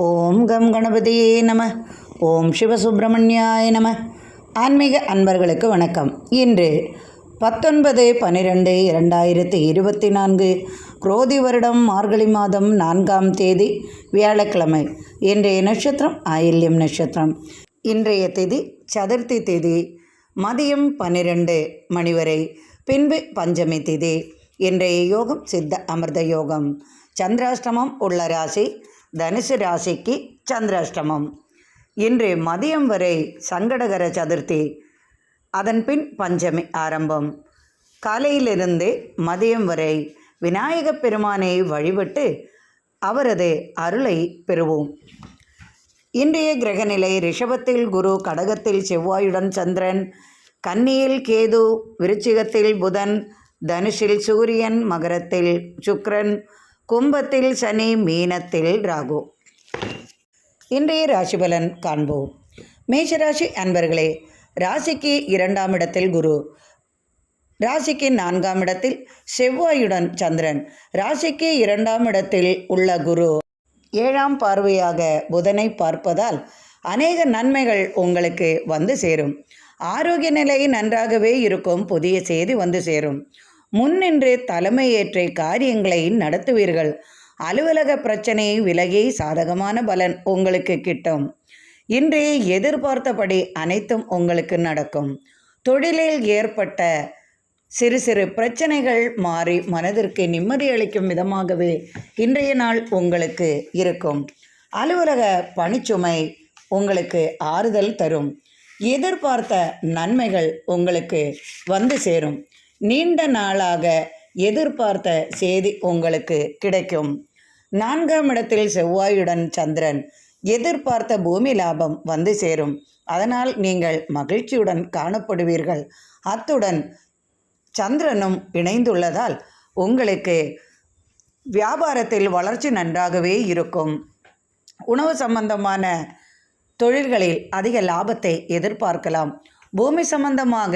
ஓம் come கணபதியே நம. ஓம் சிவசுப்பிரமணியாய நம. ஆன்மீக அன்பர்களுக்கு வணக்கம். இன்று 19/12/2024 குரோதி வருடம் மார்கழி மாதம் 4ஆம் தேதி வியாழக்கிழமை. இன்றைய நட்சத்திரம் ஆயில்யம் நட்சத்திரம். இன்றைய திதி சதுர்த்தி திதி. மதியம் 12 மணி வரை, பின்பு பஞ்சமி திதி. இன்றைய யோகம் சித்த அமிர்த யோகம். சந்திராஷ்டமம் உள்ள ராசி தனுசு ராசிக்கு சந்திராஷ்டமம். இன்று மதியம் வரை சங்கடகர சதுர்த்தி, அதன்பின் பஞ்சமி ஆரம்பம். காலையிலிருந்து மதியம் வரை விநாயகப் பெருமானை வழிபட்டு அவரது அருளை பெறுவோம். இன்றைய கிரகநிலை: ரிஷபத்தில் குரு, கடகத்தில் செவ்வாயுடன் சந்திரன், கன்னியில் கேது, விருச்சிகத்தில் புதன், தனுஷில் சூரியன், மகரத்தில் சுக்கிரன், கும்பத்தில் சனி, மீனத்தில் ராகு. இன்றைய ராசிபலன் காண்போம். மேஷராசி அன்பர்களே, ராசிக்கு 2ஆம் இடத்தில் குரு, ராசிக்கு 4ஆம் இடத்தில் செவ்வாயுடன் சந்திரன். ராசிக்கு 2ஆம் இடத்தில் உள்ள குரு 7ஆம் பார்வையாக புதனை பார்ப்பதால் அநேக நன்மைகள் உங்களுக்கு வந்து சேரும். ஆரோக்கிய நிலை நன்றாகவே இருக்கும். புதிய செய்தி வந்து சேரும். முன்னின்று தலைமையேற்ற காரியங்களை நடத்துவீர்கள். அலுவலக பிரச்சனையை விலகி சாதகமான பலன் உங்களுக்கு கிட்டும். இன்று எதிர்பார்த்தபடி அனைத்தும் உங்களுக்கு நடக்கும். தொழிலில் ஏற்பட்ட சிறு சிறு பிரச்சனைகள் மாறி மனதிற்கு நிம்மதி அளிக்கும் விதமாகவே இன்றைய நாள் உங்களுக்கு இருக்கும். அலுவலக பணிச்சுமை உங்களுக்கு ஆறுதல் தரும். எதிர்பார்த்த நன்மைகள் உங்களுக்கு வந்து சேரும். நீண்ட நாளாக எதிர்பார்த்த செய்தி உங்களுக்கு கிடைக்கும். 4ஆம் இடத்தில் செவ்வாயுடன் சந்திரன். எதிர்பார்த்த பூமி லாபம் வந்து சேரும். அதனால் நீங்கள் மகிழ்ச்சியுடன் காணப்படுவீர்கள். அத்துடன் சந்திரனும் இணைந்துள்ளதால் உங்களுக்கு வியாபாரத்தில் வளர்ச்சி நன்றாகவே இருக்கும். உணவு சம்பந்தமான தொழில்களில் அதிக லாபத்தை எதிர்பார்க்கலாம். பூமி சம்பந்தமாக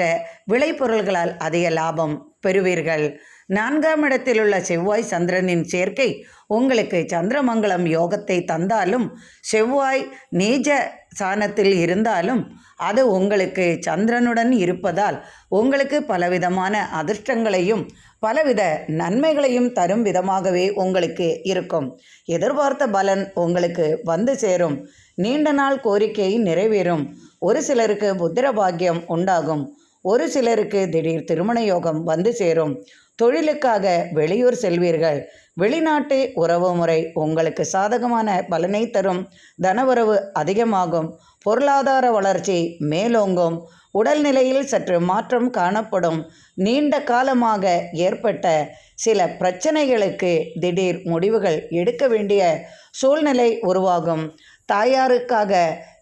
விளைபொருள்களால் அதிக லாபம் பெறுவீர்கள். 4ஆம் இடத்தில் உள்ள செவ்வாய் சந்திரனின் சேர்க்கை உங்களுக்கு சந்திரமங்கலம் யோகத்தை தந்தாலும், செவ்வாய் நீச்ச சாணத்தில் இருந்தாலும் அது உங்களுக்கு சந்திரனுடன் இருப்பதால் உங்களுக்கு பலவிதமான அதிர்ஷ்டங்களையும் பலவித நன்மைகளையும் தரும் விதமாகவே உங்களுக்கு இருக்கும். எதிர்பார்த்த பலன் உங்களுக்கு வந்து சேரும். நீண்ட நாள் கோரிக்கை நிறைவேறும். ஒரு சிலருக்கு புத்திர பாக்கியம் உண்டாகும். ஒரு சிலருக்கு திடீர் திருமண யோகம் வந்து சேரும். தொழிலுக்காக வெளியூர் செல்வீர்கள். வெளிநாட்டு உறவு முறை உங்களுக்கு சாதகமான பலனை தரும். தனவரவு அதிகமாகும். பொருளாதார வளர்ச்சி மேலோங்கும். உடல்நிலையில் சற்று மாற்றம் காணப்படும். நீண்ட காலமாக ஏற்பட்ட சில பிரச்சனைகளுக்கு திடீர் முடிவுகள் எடுக்க வேண்டிய சூழ்நிலை உருவாகும். தாயாருக்காக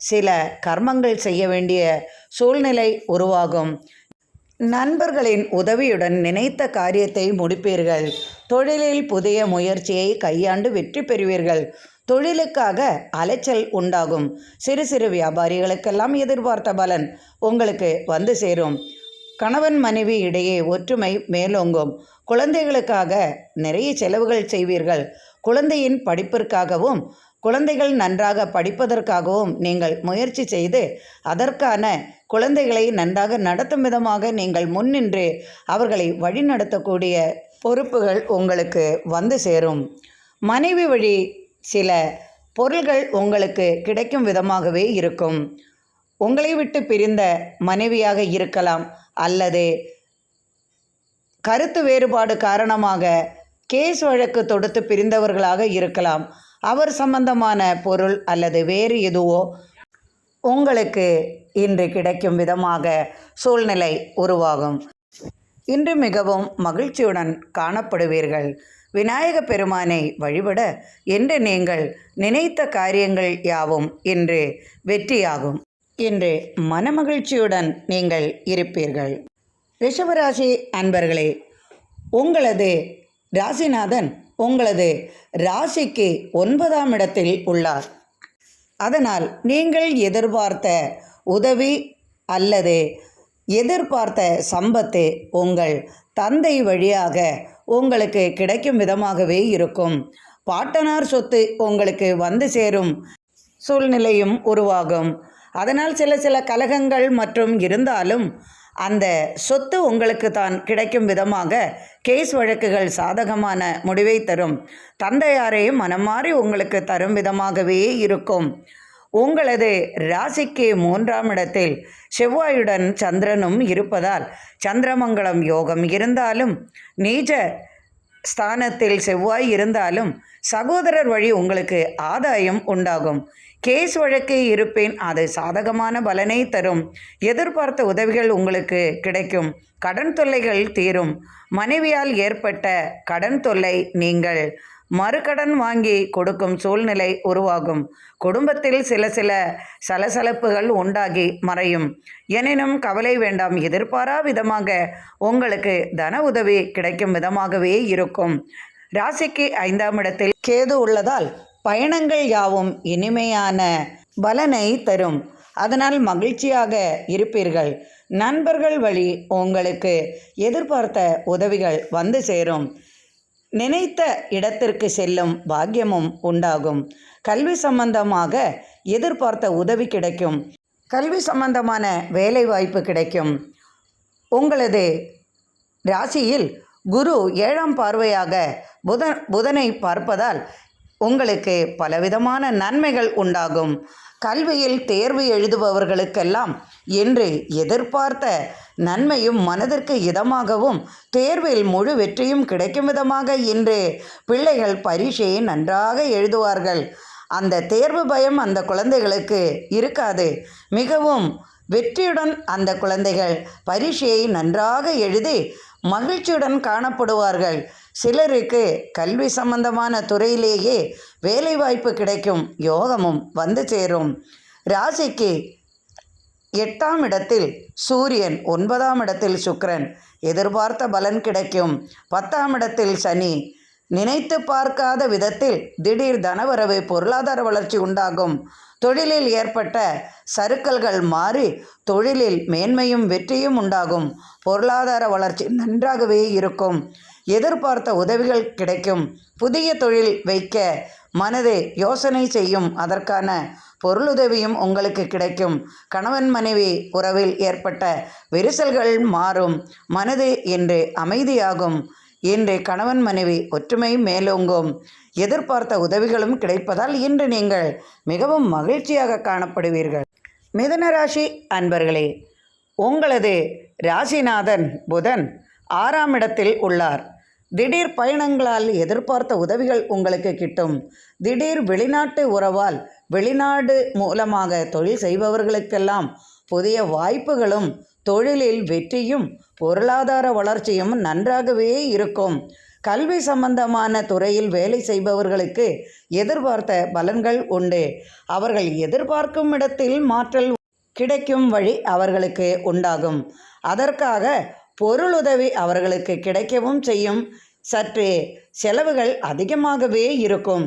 சில கர்மங்கள் செய்ய வேண்டிய சூழ்நிலை உருவாகும். நண்பர்களின் உதவியுடன் நினைத்த காரியத்தை முடிப்பீர்கள். தொழிலில் புதிய முயற்சியை கையாண்டு வெற்றி பெறுவீர்கள். தொழிலுக்காக அலைச்சல் உண்டாகும். சிறு சிறு வியாபாரிகளுக்கெல்லாம் எதிர்பார்த்த பலன் உங்களுக்கு வந்து சேரும். கணவன் மனைவி இடையே ஒற்றுமை மேலோங்கும். குழந்தைகளுக்காக நிறைய செலவுகள் செய்வீர்கள். குழந்தையின் படிப்பிற்காகவும் குழந்தைகள் நன்றாக படிப்பதற்காகவும் நீங்கள் முயற்சி செய்து அதற்கான குழந்தைகளை நன்றாக நடத்தும் விதமாக நீங்கள் முன்னின்று அவர்களை வழிநடத்தக்கூடிய பொறுப்புகள் உங்களுக்கு வந்து சேரும். மனைவி வழி சில பொருள்கள் உங்களுக்கு கிடைக்கும் விதமாகவே இருக்கும். உங்களை விட்டு பிரிந்த மனைவியாக இருக்கலாம், அல்லது கருத்து வேறுபாடு காரணமாக கேஸ் வழக்கு தொடுத்து பிரிந்தவர்களாக இருக்கலாம். அவர் சம்பந்தமான பொருள் அல்லது வேறு எதுவோ உங்களுக்கு இன்று கிடைக்கும் விதமாக சூழ்நிலை உருவாகும். இன்று மிகவும் மகிழ்ச்சியுடன் காணப்படுவீர்கள். விநாயக பெருமானை வழிபட இன்று நீங்கள் நினைத்த காரியங்கள் யாவும் இன்று வெற்றியாகும். இன்று மனமகிழ்ச்சியுடன் நீங்கள் இருப்பீர்கள். ரிஷபராசி அன்பர்களே, உங்களது ராசிநாதன் உங்களது ராசிக்கு 9ஆம் இடத்தில் உள்ளார். அதனால் நீங்கள் எதிர்பார்த்த உதவி அல்லது எதிர்பார்த்த சம்பத்து உங்கள் தந்தை வழியாக உங்களுக்கு கிடைக்கும் விதமாகவே இருக்கும். பாட்டனார் சொத்து உங்களுக்கு வந்து சேரும் சூழ்நிலையும் உருவாகும். அதனால் சில கலகங்கள் மற்றும் இருந்தாலும் அந்த சொத்து உங்களுக்கு தான் கிடைக்கும் விதமாக கேஸ் வழக்குகள் சாதகமான முடிவை தரும். தந்தையாரையும் மனம் மாறி உங்களுக்கு தரும் விதமாகவே இருக்கும். உங்களது ராசிக்கு 3ஆம் இடத்தில் செவ்வாயுடன் சந்திரனும் இருப்பதால் சந்திரமங்கலம் யோகம் இருந்தாலும், நீச்ச ஸ்தானத்தில் செவ்வாய் இருந்தாலும் சகோதரர் வழி உங்களுக்கு ஆதாயம் உண்டாகும். கேஸ் வழக்கு இருப்பேன் அது சாதகமான பலனை தரும். எதிர்பார்த்த உதவிகள் உங்களுக்கு கிடைக்கும். கடன் தொல்லைகள் தீரும். மனைவியால் ஏற்பட்ட கடன் தொல்லை நீங்கள் மறுகடன் வாங்கி கொடுக்கும் சூழ்நிலை உருவாகும். குடும்பத்தில் சில சலசலப்புகள் உண்டாகி மறையும். எனினும் கவலை வேண்டாம். எதிர்பாரா விதமாக உங்களுக்கு தன உதவி கிடைக்கும் விதமாகவே இருக்கும். ராசிக்கு 5ஆம் இடத்தில் கேது உள்ளதால் பயணங்கள் யாவும் இனிமையான பலனை தரும். அதனால் மகிழ்ச்சியாக இருப்பீர்கள். நண்பர்கள் வழி உங்களுக்கு எதிர்பார்த்த உதவிகள் வந்து சேரும். நினைத்த இடத்திற்கு செல்லும் பாக்கியமும் உண்டாகும். கல்வி சம்பந்தமாக எதிர்பார்த்த உதவி கிடைக்கும். கல்வி சம்பந்தமான வேலை வாய்ப்பு கிடைக்கும். உங்களது ராசியில் குரு 7ஆம் பார்வையாக புதனை பார்ப்பதால் உங்களுக்கு பலவிதமான நன்மைகள் உண்டாகும். கல்வியில் தேர்வு எழுதுபவர்களுக்கெல்லாம் என்று எதிர்பார்த்த நன்மையும் மனதிற்கு இதமாகவும் தேர்வில் முழு வெற்றியும் கிடைக்கும் விதமாக இன்று பிள்ளைகள் பரீட்சையை நன்றாக எழுதுவார்கள். அந்த தேர்வு பயம் அந்த குழந்தைகளுக்கு இருக்காது. மிகவும் வெற்றியுடன் அந்த குழந்தைகள் பரீட்சையை நன்றாக எழுதி மகிழ்ச்சியுடன் காணப்படுவார்கள். சிலருக்கு கல்வி சம்பந்தமான துறையிலேயே வேலைவாய்ப்பு கிடைக்கும் யோகமும் வந்து சேரும். ராசிக்கு 8ஆம் இடத்தில் சூரியன், 9ஆம் இடத்தில் சுக்கிரன், எதிர்பார்த்த பலன் கிடைக்கும். 10ஆம் இடத்தில் சனி, நினைத்து பார்க்காத விதத்தில் திடீர் தனவரவு, பொருளாதார வளர்ச்சி உண்டாகும். தொழிலில் ஏற்பட்ட சறுக்கல்கள் மாறி தொழிலில் மேன்மையும் வெற்றியும் உண்டாகும். பொருளாதார வளர்ச்சி நன்றாகவே இருக்கும். எதிர்பார்த்த உதவிகள் கிடைக்கும். புதிய தொழில் வைக்க மனது யோசனை செய்யும். அதற்கான பொருளுதவியும் உங்களுக்கு கிடைக்கும். கணவன் மனைவி உறவில் ஏற்பட்ட விரிசல்கள் மாறும். மனது இன்று அமைதியாகும். இன்று கணவன் மனைவி ஒற்றுமை மேலோங்கும். எதிர்பார்த்த உதவிகளும் கிடைப்பதால் இன்று நீங்கள் மிகவும் மகிழ்ச்சியாக காணப்படுவீர்கள். மிதுன ராசி அன்பர்களே, உங்களது ராசிநாதன் புதன் 6ஆம் இடத்தில் உள்ளார். திடீர் பயணங்களால் எதிர்பார்த்த உதவிகள் உங்களுக்கு கிட்டும். திடீர் வெளிநாட்டு உறவால் வெளிநாடு மூலமாக தொழில் செய்பவர்களுக்கெல்லாம் புதிய வாய்ப்புகளும் தொழிலில் வெற்றியும் பொருளாதார வளர்ச்சியும் நன்றாகவே இருக்கும். கல்வி சம்பந்தமான துறையில் வேலை செய்பவர்களுக்கு எதிர்பார்த்த பலன்கள் உண்டு. அவர்கள் எதிர்பார்க்கும் இடத்தில் மாற்றல் கிடைக்கும் வழி அவர்களுக்கு உண்டாகும். அதற்காக பொருளுதவி அவர்களுக்கு கிடைக்கவும் செய்யும். சற்று செலவுகள் அதிகமாகவே இருக்கும்.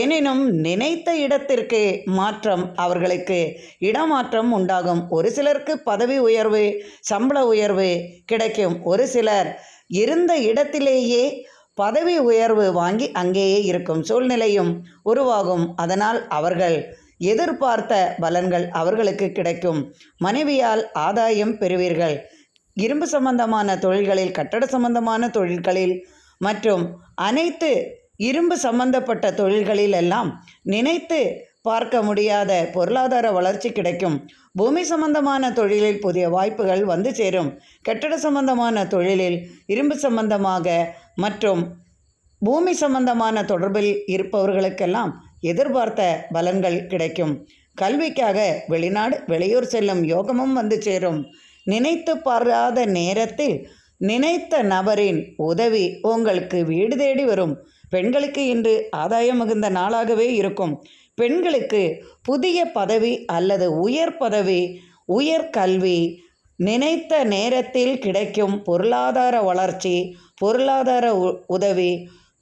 எனினும் நினைத்த இடத்திற்கு மாற்றம் அவர்களுக்கு இடமாற்றம் உண்டாகும். ஒரு சிலருக்கு பதவி உயர்வு, சம்பள உயர்வு கிடைக்கும். ஒரு சிலர் இருந்த இடத்திலேயே பதவி உயர்வு வாங்கி அங்கேயே இருக்கும் சூழ்நிலையும் உருவாகும். அதனால் அவர்கள் எதிர்பார்த்த பலன்கள் அவர்களுக்கு கிடைக்கும். மனைவியால் ஆதாயம் பெறுவீர்கள். இரும்பு சம்பந்தமான தொழில்களில், கட்டட சம்பந்தமான தொழில்களில் மற்றும் அனைத்து இரும்பு சம்பந்தப்பட்ட தொழில்களில் எல்லாம் நினைத்து பார்க்க முடியாத பொருளாதார வளர்ச்சி கிடைக்கும். பூமி சம்பந்தமான தொழிலில் புதிய வாய்ப்புகள் வந்து சேரும். கட்டட சம்பந்தமான தொழிலில், இரும்பு சம்பந்தமாக மற்றும் பூமி சம்பந்தமான தொடர்பில் இருப்பவர்களுக்கெல்லாம் எதிர்பார்த்த பலன்கள் கிடைக்கும். கல்விக்காக வெளிநாடு, வெளியூர் செல்லும் யோகமும் வந்து சேரும். நினைத்து பாராத நேரத்தில் நினைத்த நபரின் உதவி உங்களுக்கு வீடு தேடி வரும். பெண்களுக்கு இன்று ஆதாயம் மிகுந்த நாளாகவே இருக்கும். பெண்களுக்கு புதிய பதவி அல்லது உயர் பதவி, உயர் கல்வி நினைத்த நேரத்தில் கிடைக்கும். பொருளாதார வளர்ச்சி, பொருளாதார உதவி,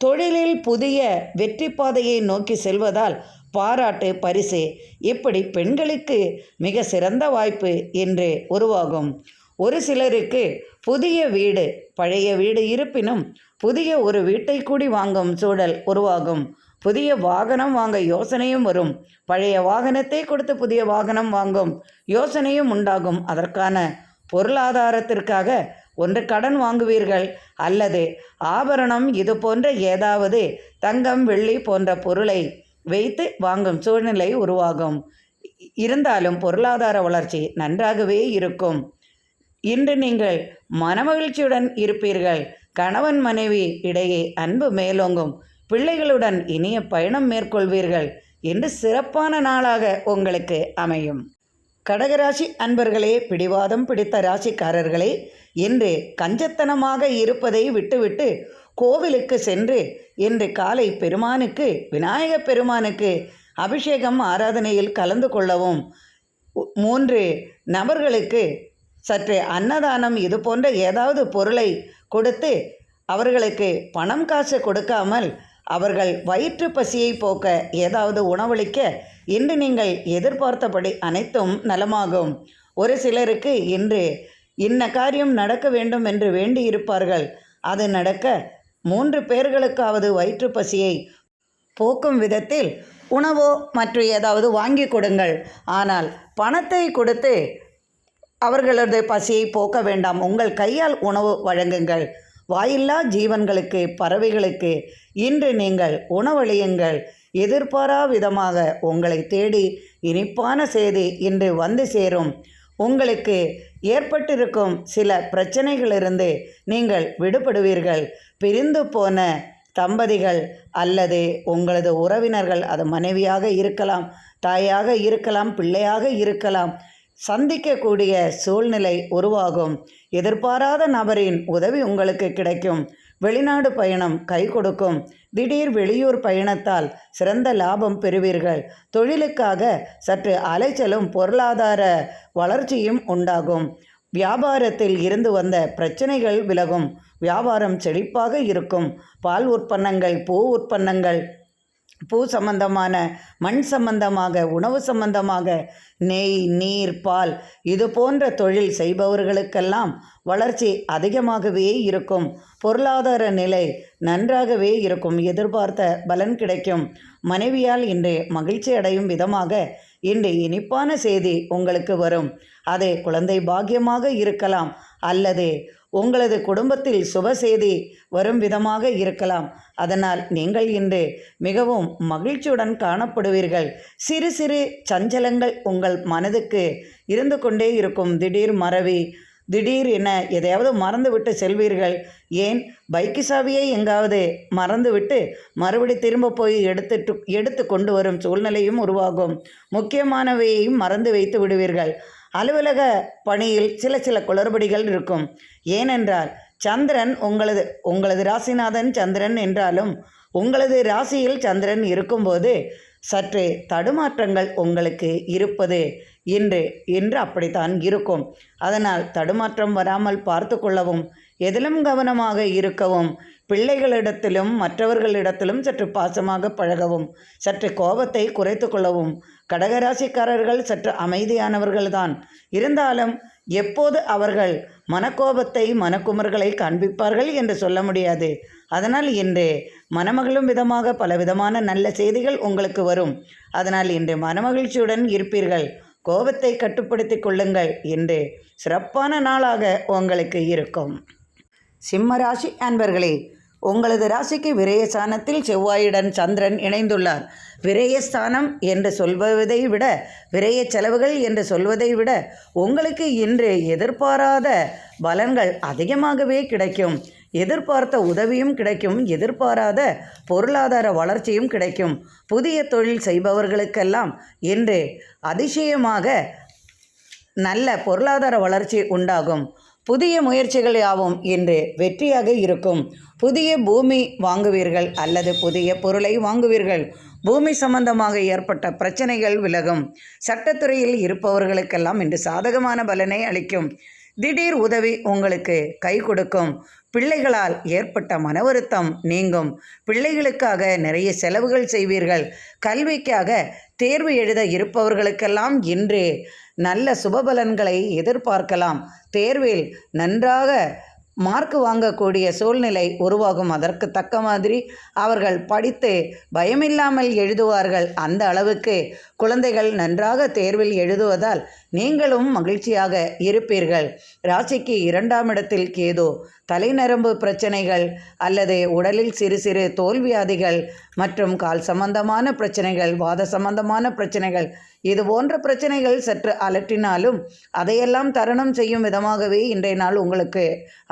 தொழிலில் புதிய வெற்றி பாதையை நோக்கி செல்வதால் பாராட்டு, பரிசு, இப்படி பெண்களுக்கு மிக சிறந்த வாய்ப்பு என்று உருவாகும். ஒரு சிலருக்கு புதிய வீடு, பழைய வீடு இருப்பினும் புதிய ஒரு வீட்டை கூடி வாங்கும் சூழல் உருவாகும். புதிய வாகனம் வாங்க யோசனையும் வரும். பழைய வாகனத்தை கொடுத்து புதிய வாகனம் வாங்கும் யோசனையும் உண்டாகும். அதற்கான பொருளாதாரத்திற்காக ஒன்று கடன் வாங்குவீர்கள், அல்லது ஆபரணம் இது போன்ற ஏதாவது தங்கம் வெள்ளி போன்ற பொருளை வைத்து வாங்கும் சூழ்நிலை உருவாகும். இருந்தாலும் பொருளாதார வளர்ச்சி நன்றாகவே இருக்கும். இன்று நீங்கள் மனமகிழ்ச்சியுடன் இருப்பீர்கள். கணவன் மனைவி இடையே அன்பு மேலோங்கும். பிள்ளைகளுடன் இனிய பயணம் மேற்கொள்வீர்கள். இன்று சிறப்பான நாளாக உங்களுக்கு அமையும். கடகராசி அன்பர்களே, பிடிவாதம் பிடித்த ராசிக்காரர்களே, இன்று கஞ்சத்தனமாக இருப்பதை விட்டுவிட்டு கோவிலுக்கு சென்று இன்று காலை பெருமானுக்கு, விநாயக பெருமானுக்கு அபிஷேகம் ஆராதனையில் கலந்து கொள்ளவும், 3 நபர்களுக்கு சற்று அன்னதானம் இது போன்ற ஏதாவது பொருளை கொடுத்து அவர்களுக்கு பணம் காசு கொடுக்காமல் அவர்கள் வயிற்று பசியை போக்க ஏதாவது உணவளிக்க இன்று நீங்கள் எதிர்பார்த்தபடி அனைத்தும் நலமாகும். ஒரு சிலருக்கு இன்று இன்ன காரியம் நடக்க வேண்டும் என்று வேண்டியிருப்பார்கள். அது நடக்க 3 பேர்களுக்காவது வயிற்று பசியை போக்கும் விதத்தில் உணவோ மற்ற ஏதாவது வாங்கி கொடுங்கள். ஆனால் பணத்தை கொடுத்து அவர்களது பசியை போக்க வேண்டாம். உங்கள் கையால் உணவு வழங்குங்கள். வாயில்லா ஜீவன்களுக்கு, பறவைகளுக்கு இன்று நீங்கள் உணவளியுங்கள். எதிர்பாரா விதமாக உங்களை தேடி இனிப்பான செய்தி இன்று வந்து சேரும். உங்களுக்கு ஏற்பட்டிருக்கும் சில பிரச்சனைகளிலிருந்து நீங்கள் விடுபடுவீர்கள். பிரிந்து போன தம்பதிகள் அல்லது உங்களது உறவினர்கள், அது மனைவியாக இருக்கலாம், தாயாக இருக்கலாம், பிள்ளையாக இருக்கலாம், சந்திக்கக்கூடிய சூழ்நிலை உருவாகும். எதிர்பாராத நபரின் உதவி உங்களுக்கு கிடைக்கும். வெளிநாடு பயணம் கை கொடுக்கும். திடீர் வெளியூர் பயணத்தால் சிறந்த லாபம் பெறுவீர்கள். தொழிலுக்காக சற்று அலைச்சலும் பொருளாதார வளர்ச்சியும் உண்டாகும். வியாபாரத்தில் இருந்து வந்த பிரச்சனைகள் விலகும். வியாபாரம் செழிப்பாக இருக்கும். பால் உற்பன்னங்கள், பூ உற்பன்னங்கள், பூ சம்பந்தமான, மண் சம்பந்தமாக, உணவு சம்பந்தமாக, நெய், நீர், பால் இது போன்ற தொழில் செய்பவர்களுக்கெல்லாம் வளர்ச்சி அதிகமாகவே இருக்கும். பொருளாதார நிலை நன்றாகவே இருக்கும். எதிர்பார்த்த பலன் கிடைக்கும். மனைவியால் இன்று மகிழ்ச்சி அடையும் விதமாக இன்று இனிப்பான செய்தி உங்களுக்கு வரும். அது குழந்தை பாக்கியமாக இருக்கலாம், அல்லது உங்களது குடும்பத்தில் சுப செய்தி வரும் விதமாக இருக்கலாம். அதனால் நீங்கள் இன்று மிகவும் மகிழ்ச்சியுடன் காணப்படுவீர்கள். சிறு சிறு சஞ்சலங்கள் உங்கள் மனதுக்கு இருந்து கொண்டே இருக்கும். திடீர் மறவி, திடீர் என எதையாவது மறந்துவிட்டு செல்வீர்கள். பைக்கு சாவியை எங்காவது மறந்துவிட்டு மறுபடி திரும்ப போய் எடுத்து கொண்டு வரும் சூழ்நிலையும் உருவாகும். முக்கியமானவையையும் மறந்து வைத்து விடுவீர்கள். அலுவலக பணியில் சில குளறுபடிகள் இருக்கும். ஏனென்றால் சந்திரன் உங்களது ராசிநாதன் சந்திரன் என்றாலும் உங்களது ராசியில் சந்திரன் இருக்கும்போது சற்று தடுமாற்றங்கள் உங்களுக்கு இருப்பது இன்று அப்படித்தான் இருக்கும். அதனால் தடுமாற்றம் வராமல் பார்த்து கொள்ளவும், எதிலும் கவனமாக இருக்கவும், பிள்ளைகளிடத்திலும் மற்றவர்களிடத்திலும் சற்று பாசமாக பழகவும், சற்று கோபத்தை குறைத்து கொள்ளவும். கடகராசிக்காரர்கள் சற்று அமைதியானவர்கள்தான். இருந்தாலும் எப்போது அவர்கள் மனக்கோபத்தை, மனக்குமர்களை காண்பிப்பார்கள் என்று சொல்ல முடியாது. அதனால் இன்று மனமகிழும் விதமாக பலவிதமான நல்ல செய்திகள் உங்களுக்கு வரும். அதனால் இன்று மனமகிழ்ச்சியுடன் இருப்பீர்கள். கோபத்தை கட்டுப்படுத்தி கொள்ளுங்கள். இன்று சிறப்பான நாளாக உங்களுக்கு இருக்கும். சிம்ம ராசி அன்பர்களே, உங்களது ராசிக்கு விரயஸ்தானத்தில் செவ்வாயுடன் சந்திரன் இணைந்துள்ளார். விரயஸ்தானம் என்று சொல்வதை விட, விரய செலவுகள் என்று சொல்வதை விட உங்களுக்கு இன்று எதிர்பாராத பலன்கள் அதிகமாகவே கிடைக்கும். எதிர்பார்த்த உதவியும் கிடைக்கும். எதிர்பாராத பொருளாதார வளர்ச்சியும் கிடைக்கும். புதிய தொழில் செய்பவர்களுக்கெல்லாம் இன்று அதிசயமாக நல்ல பொருளாதார வளர்ச்சி உண்டாகும். புதிய முயற்சிகள் யாவும் இன்று வெற்றியாக இருக்கும். புதிய பூமி வாங்குவீர்கள், அல்லது புதிய பொருளை வாங்குவீர்கள். பூமி சம்பந்தமாக ஏற்பட்ட பிரச்சனைகள் விலகும். சட்டத்துறையில் இருப்பவர்களுக்கெல்லாம் இன்று சாதகமான பலனை அளிக்கும். திடீர் உதவி உங்களுக்கு கை கொடுக்கும். பிள்ளைகளால் ஏற்பட்ட மன வருத்தம் நீங்கும். பிள்ளைகளுக்காக நிறைய செலவுகள் செய்வீர்கள். கல்விக்காக தேர்வு எழுத இருப்பவர்களுக்கெல்லாம் இன்று நல்ல சுபபலன்களை எதிர்பார்க்கலாம். தேர்வில் நன்றாக மார்க் வாங்கக்கூடிய சூழ்நிலை உருவாகும். அதற்கு தக்க மாதிரி அவர்கள் படித்து பயமில்லாமல் எழுதுவார்கள். அந்த அளவுக்கு குழந்தைகள் நன்றாக தேர்வில் எழுதுவதால் நீங்களும் மகிழ்ச்சியாக இருப்பீர்கள். ராசிக்கு 2ஆம் இடத்தில் கேது. தலைநரம்பு பிரச்சனைகள் அல்லது உடலில் சிறு சிறு தோல்வியாதிகள் மற்றும் கால் சம்பந்தமான பிரச்சனைகள், வாத சம்பந்தமான பிரச்சனைகள், இது போன்ற பிரச்சனைகள் சற்று அலட்டினாலும் அதையெல்லாம் தருணம் செய்யும் விதமாகவே இன்றைய நாள் உங்களுக்கு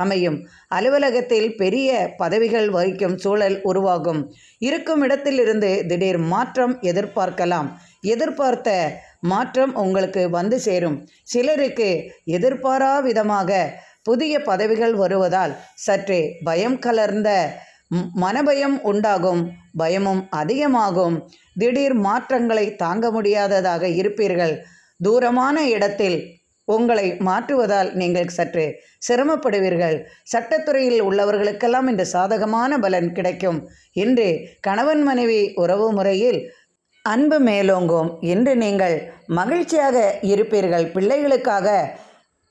அமையும். அலுவலகத்தில் பெரிய பதவிகள் வகிக்கும் சூழல் உருவாகும். இருக்கும் இடத்திலிருந்து திடீர் மாற்றம் எதிர்பார்க்கலாம். எதிர்பார்த்த மாற்றம் உங்களுக்கு வந்து சேரும். சிலருக்கு எதிர்பாரா விதமாக புதிய பதவிகள் வருவதால் சற்றே பயம் கலர்ந்த மனபயம் உண்டாகும். பயமும் அதிகமாகும். திடீர் மாற்றங்களை தாங்க முடியாததாக இருப்பீர்கள். தூரமான இடத்தில் உங்களை மாற்றுவதால் நீங்கள் சற்று சிரமப்படுவீர்கள். சட்டத்துறையில் உள்ளவர்களுக்கெல்லாம் இன்று சாதகமான பலன் கிடைக்கும். இன்று கணவன் மனைவி உறவு முறையில் அன்பு மேலோங்கும். இன்று நீங்கள் மகிழ்ச்சியாக இருப்பீர்கள். பிள்ளைகளுக்காக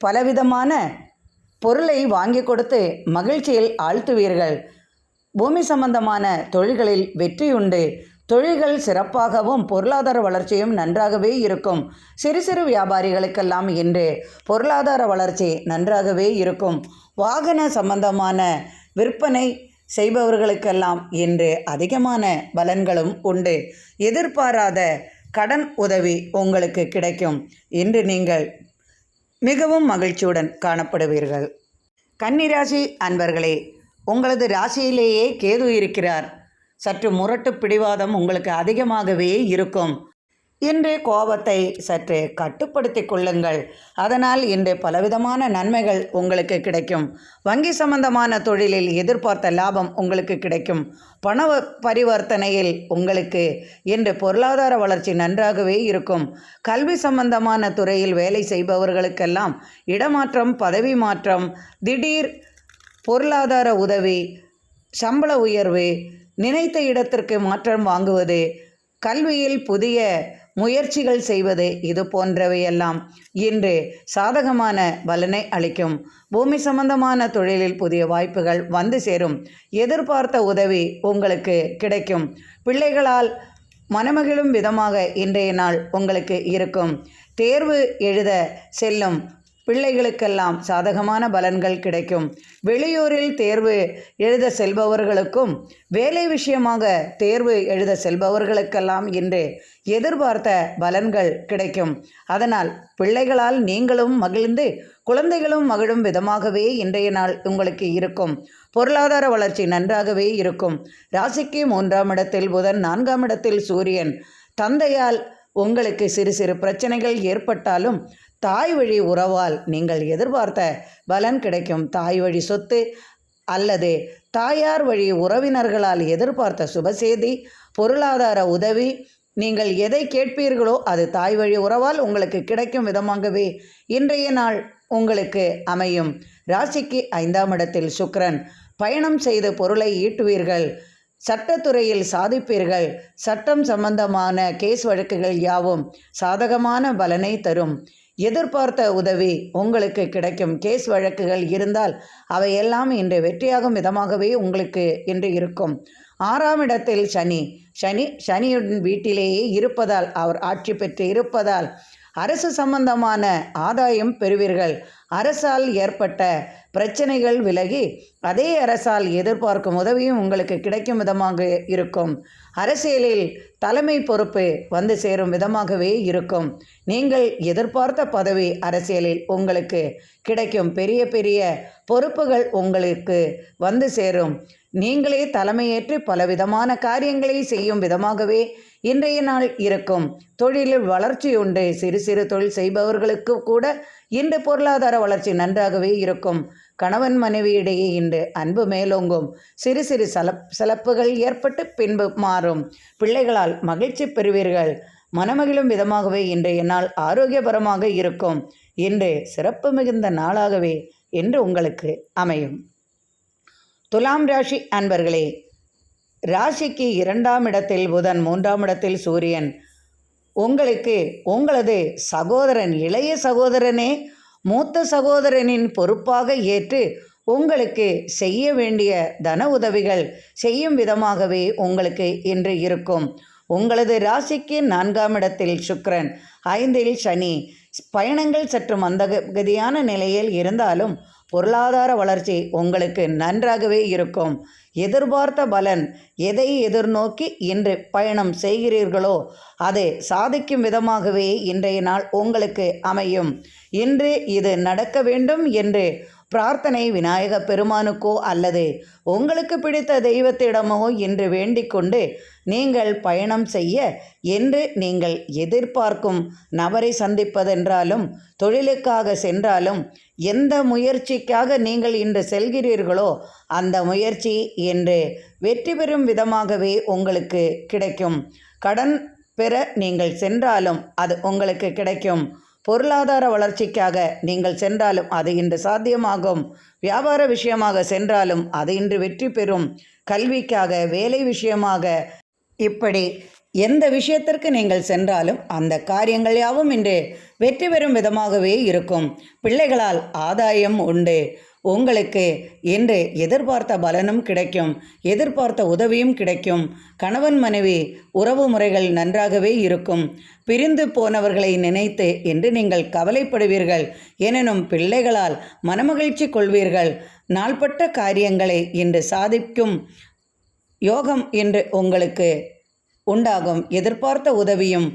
பலவிதமான பொருளை வாங்கி கொடுத்து மகிழ்ச்சியில் ஆழ்த்துவீர்கள். பூமி சம்பந்தமான தொழில்களில் வெற்றியுண்டு. தொழில்கள் சிறப்பாகவும் பொருளாதார வளர்ச்சியும் நன்றாகவே இருக்கும். சிறு சிறு வியாபாரிகளுக்கெல்லாம் இன்று பொருளாதார வளர்ச்சி நன்றாகவே இருக்கும். வாகன சம்பந்தமான விற்பனை செய்பவர்களுக்கெல்லாம் இன்று அதிகமான பலன்களும் உண்டு. எதிர்பாராத கடன் உதவி உங்களுக்கு கிடைக்கும். இன்று நீங்கள் மிகவும் மகிழ்ச்சியுடன் காணப்படுவீர்கள். கன்னிராசி அன்பர்களே, உங்களது ராசியிலேயே கேது இருக்கிறார். சற்று முரட்டு பிடிவாதம் உங்களுக்கு அதிகமாகவே இருக்கும். இன்று கோபத்தை சற்று கட்டுப்படுத்தி கொள்ளுங்கள். அதனால் இன்று பலவிதமான நன்மைகள் உங்களுக்கு கிடைக்கும். வங்கி சம்பந்தமான தொழிலில் எதிர்பார்த்த லாபம் உங்களுக்கு கிடைக்கும். பண பரிவர்த்தனையில் உங்களுக்கு இன்று பொருளாதார வளர்ச்சி நன்றாகவே இருக்கும். கல்வி சம்பந்தமான துறையில் வேலை செய்பவர்களுக்கெல்லாம் இடமாற்றம், பதவி மாற்றம், திடீர் பொருளாதார உதவி, சம்பள உயர்வு, நினைத்த இடத்திற்கு மாற்றம் வாங்குவது, கல்வியில் புதிய முயற்சிகள் செய்வது, இது போன்றவையெல்லாம் இன்று சாதகமான பலனை அளிக்கும். பூமி சம்பந்தமான தொழிலில் புதிய வாய்ப்புகள் வந்து சேரும். எதிர்பார்த்த உதவி உங்களுக்கு கிடைக்கும். பிள்ளைகளால் மனமகிழும் விதமாக இன்றைய நாள் உங்களுக்கு இருக்கும். தேர்வு எழுத செல்லும் பிள்ளைகளுக்கெல்லாம் சாதகமான பலன்கள் கிடைக்கும். வெளியூரில் தேர்வு எழுத செல்பவர்களுக்கும் வேலை விஷயமாக தேர்வு எழுத செல்பவர்களுக்கெல்லாம் இன்று எதிர்பார்த்த பலன்கள் கிடைக்கும். அதனால் பிள்ளைகளால் நீங்களும் மகிழ்ந்து குழந்தைகளும் மகிழும் விதமாகவே இன்றைய நாள் உங்களுக்கு இருக்கும். பொருளாதார வளர்ச்சி நன்றாகவே இருக்கும். ராசிக்கு 3ஆம் இடத்தில் புதன், 4ஆம் இடத்தில் சூரியன். தந்தையால் உங்களுக்கு சிறு சிறு பிரச்சனைகள் ஏற்பட்டாலும் தாய் வழி உறவால் நீங்கள் எதிர்பார்த்த பலன் கிடைக்கும். தாய் வழி சொத்து அல்லது தாயார் வழி உறவினர்களால் எதிர்பார்த்த சுபசெய்தி, பொருளாதார உதவி, நீங்கள் எதை கேட்பீர்களோ அது தாய் வழி உறவால் உங்களுக்கு கிடைக்கும் விதமாகவே இன்றைய நாள் உங்களுக்கு அமையும். ராசிக்கு 5ஆம் இடத்தில் சுக்கிரன். பயணம் செய்து பொருளை ஈட்டுவீர்கள். சட்டத்துறையில் சாதிப்பீர்கள். சட்டம் சம்பந்தமான கேஸ் வழக்குகள் யாவும் சாதகமான பலனை தரும். எதிர்பார்த்த உதவி உங்களுக்கு கிடைக்கும். கேஸ் வழக்குகள் இருந்தால் அவையெல்லாம் இன்று வெற்றியாகும் விதமாகவே உங்களுக்கு இன்று இருக்கும். 6ஆம் இடத்தில் சனியுடன் வீட்டிலேயே இருப்பதால், அவர் ஆட்சி பெற்று இருப்பதால் அரசு சம்பந்தமான ஆதாயம் பெறுவீர்கள். அரசால் ஏற்பட்ட பிரச்சனைகள் விலகி அதே அரசால் எதிர்பார்க்கும் உதவியும் உங்களுக்கு கிடைக்கும் விதமாக இருக்கும். அரசியலில் தலைமை பொறுப்பு வந்து சேரும் விதமாகவே இருக்கும். நீங்கள் எதிர்பார்த்த பதவி அரசியலில் உங்களுக்கு கிடைக்கும். பெரிய பெரிய பொறுப்புகள் உங்களுக்கு வந்து சேரும். நீங்களே தலைமையேற்று பலவிதமான காரியங்களை செய்யும் விதமாகவே இன்றைய நாள் இருக்கும். தொழிலில் வளர்ச்சி உண்டு. சிறு சிறு தொழில் செய்பவர்களுக்கு கூட இன்று பொருளாதார வளர்ச்சி நன்றாகவே இருக்கும். கணவன் மனைவியிடையே இன்று அன்பு மேலோங்கும். சிறு சிறு சலப்புகள் ஏற்பட்டு பின்பு மாறும். பிள்ளைகளால் மகிழ்ச்சி பெறுவீர்கள். மனமகிழும் விதமாகவே இன்றைய நாள் ஆரோக்கியபரமாக இருக்கும். இன்று சிறப்பு மிகுந்த நாளாகவே இன்று உங்களுக்கு அமையும். துலாம் ராசி அன்பர்களே, ராசிக்கு 2ஆம் இடத்தில் புதன், 3ஆம் இடத்தில் சூரியன். உங்களுக்கு உங்களது சகோதரன், இளைய சகோதரனே மூத்த சகோதரனின் பொறுப்பாக ஏற்று உங்களுக்கு செய்ய வேண்டிய தன உதவிகள் செய்யும் விதமாகவே உங்களுக்கு இன்று இருக்கும். உங்களது ராசிக்கு 4ஆம் இடத்தில் சுக்கிரன், 5இல் சனி. பயணங்கள் சற்று மந்தகதியான நிலையில் இருந்தாலும் பொருளாதார வளர்ச்சி உங்களுக்கு நன்றாகவே இருக்கும். எதிர்பார்த்த பலன், எதை எதிர்நோக்கி இன்று பயணம் செய்கிறீர்களோ அதை சாதிக்கும் விதமாகவே இன்றைய நாள் உங்களுக்கு அமையும். இன்று இது நடக்க வேண்டும் என்று பிரார்த்தனை விநாயக பெருமானுக்கோ அல்லது உங்களுக்கு பிடித்த தெய்வத்திடமோ இன்று வேண்டிக் கொண்டு நீங்கள் பயணம் செய்ய என்று நீங்கள் எதிர்பார்க்கும் நபரை சந்திப்பதென்றாலும் தொழிலுக்காக சென்றாலும் எந்த முயற்சிக்காக நீங்கள் இன்று செல்கிறீர்களோ அந்த முயற்சி இன்று வெற்றி பெறும் விதமாகவே உங்களுக்கு கிடைக்கும். கடன் பெற நீங்கள் சென்றாலும் அது உங்களுக்கு கிடைக்கும். பொருளாதார வளர்ச்சிக்காக நீங்கள் சென்றாலும் அது இன்று சாத்தியமாகும். வியாபார விஷயமாக சென்றாலும் அது இன்று வெற்றி பெறும். கல்விக்காக, வேலை விஷயமாக, இப்படி எந்த விஷயத்திற்கு நீங்கள் சென்றாலும் அந்த காரியங்கள் யாவும் இன்று வெற்றி பெறும் விதமாகவே இருக்கும். பிள்ளைகளால் ஆதாயம் உண்டு. உங்களுக்கு இன்று எதிர்பார்த்த பலனும் கிடைக்கும், எதிர்பார்த்த உதவியும் கிடைக்கும். கணவன் மனைவி உறவு முறைகள் நன்றாகவே இருக்கும். பிரிந்து போனவர்களை நினைத்து என்று நீங்கள் கவலைப்படுவீர்கள். எனினும் பிள்ளைகளால் மனமகிழ்ச்சி கொள்வீர்கள். நாள்பட்ட காரியங்களை இன்று சாதிக்கும் யோகம் இன்று உங்களுக்கு உண்டாகும். எதிர்பார்த்த உதவியும்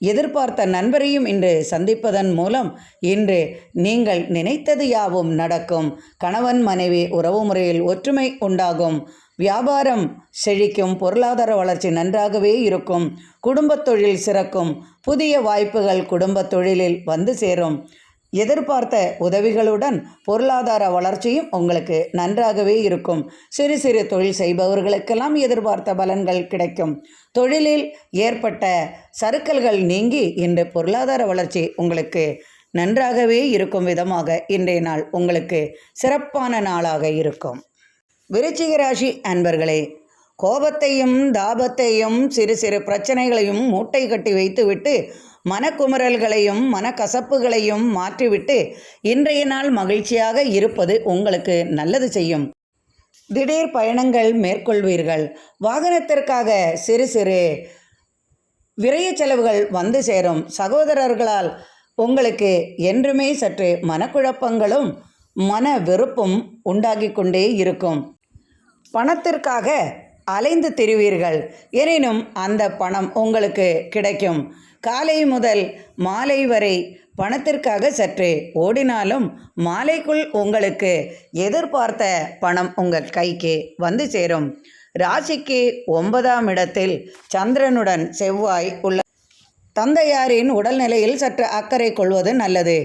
எதிர்பார்த்த நண்பரையும் இன்று சந்திப்பதன் மூலம் இன்று நீங்கள் நினைத்தது யாவும் நடக்கும். கணவன் மனைவி உறவு முறையில் ஒற்றுமை உண்டாகும். வியாபாரம் செழிக்கும். பொருளாதார வளர்ச்சி நன்றாகவே இருக்கும். குடும்பத் தொழில் சிறக்கும். புதிய வாய்ப்புகள் குடும்பத் தொழிலில் வந்து சேரும். எதிர்பார்த்த உதவிகளுடன் பொருளாதார வளர்ச்சியும் உங்களுக்கு நன்றாகவே இருக்கும். சிறு சிறு தொழில் செய்பவர்களுக்கெல்லாம் எதிர்பார்த்த பலன்கள் கிடைக்கும். தொழிலில் ஏற்பட்ட சறுக்கல்கள் நீங்கி இன்று பொருளாதார வளர்ச்சி உங்களுக்கு நன்றாகவே இருக்கும் விதமாக இன்றைய நாள் உங்களுக்கு சிறப்பான நாளாக இருக்கும். விருச்சிக ராசி அன்பர்களே, கோபத்தையும் தாபத்தையும் சிறு சிறு பிரச்சனைகளையும் மூட்டை கட்டி வைத்துவிட்டு மனக்குமுறல்களையும் மனக்கசப்புகளையும் மாற்றிவிட்டு இன்றைய நாள் மகிழ்ச்சியாக இருப்பது உங்களுக்கு நல்லது செய்யும். திடீர் பயணங்கள் மேற்கொள்வீர்கள். வாகனத்திற்காக சிறு சிறு விரய செலவுகள் வந்து சேரும். சகோதரர்களால் உங்களுக்கு என்றுமே சற்று மனக்குழப்பங்களும் மன வெறுப்பும் உண்டாகி கொண்டே இருக்கும். பணத்திற்காக அலைந்து திரிவீர்கள். எனினும் அந்த பணம் உங்களுக்கு கிடைக்கும். காலை முதல் மாலை வரை பணத்திற்காக சற்று ஓடினாலும் மாலைக்குள் உங்களுக்கு எதிர்பார்த்த பணம் உங்கள் கைக்கு வந்து சேரும். ராசிக்கு 9ஆம் இடத்தில் சந்திரனுடன் செவ்வாய் உள்ள தந்தையாரின் உடல்நிலையில் சற்று அக்கறை கொள்வது நல்லது.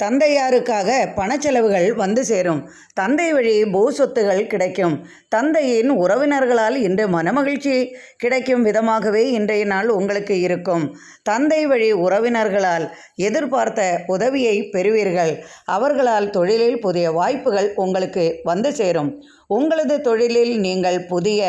தந்தையாருக்காக பணச்செலவுகள் வந்து சேரும். தந்தை வழி பூ சொத்துகள் கிடைக்கும். தந்தையின் உறவினர்களால் இன்று மனமகிழ்ச்சி கிடைக்கும் விதமாகவே இன்றைய நாள் உங்களுக்கு இருக்கும். தந்தை வழி உறவினர்களால் எதிர்பார்த்த உதவியை பெறுவீர்கள். அவர்களால் தொழிலில் புதிய வாய்ப்புகள் உங்களுக்கு வந்து சேரும். உங்களது தொழிலில் நீங்கள் புதிய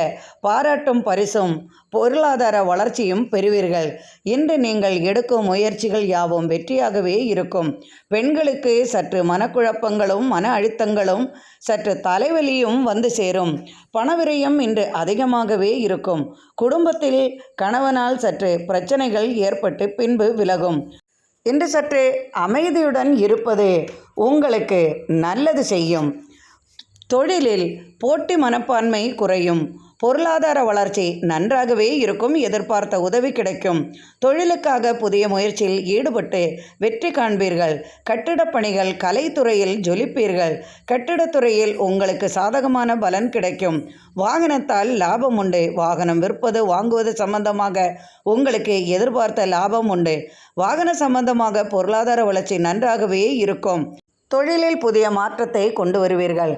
பாராட்டும் பரிசும் பொருளாதார வளர்ச்சியும் பெறுவீர்கள். இன்று நீங்கள் எடுக்கும் முயற்சிகள் யாவும் வெற்றியாகவே இருக்கும். பெண்களுக்கு சற்று மனக்குழப்பங்களும் மன அழுத்தங்களும் சற்று தலைவலியும் வந்து சேரும். பணவிரயம் இன்று அதிகமாகவே இருக்கும். குடும்பத்தில் கணவனால் சற்று பிரச்சனைகள் ஏற்பட்டு பின்பு விலகும். இன்று சற்று அமைதியுடன் இருப்பது உங்களுக்கு நல்லது செய்யும். தொழிலில் போட்டி மனப்பான்மை குறையும். பொருளாதார வளர்ச்சி நன்றாகவே இருக்கும். எதிர்பார்த்த உதவி கிடைக்கும். தொழிலுக்காக புதிய முயற்சியில் ஈடுபட்டு வெற்றி காண்பீர்கள். கட்டிடப் பணிகள், கலைத்துறையில் ஜொலிப்பீர்கள். கட்டிடத்துறையில் உங்களுக்கு சாதகமான பலன் கிடைக்கும். வாகனத்தால் லாபம் உண்டு. வாகனம் விற்பது வாங்குவது சம்பந்தமாக உங்களுக்கு எதிர்பார்த்த லாபம் உண்டு. வாகன சம்பந்தமாக பொருளாதார வளர்ச்சி நன்றாகவே இருக்கும். தொழிலில் புதிய மாற்றத்தை கொண்டு வருவீர்கள்.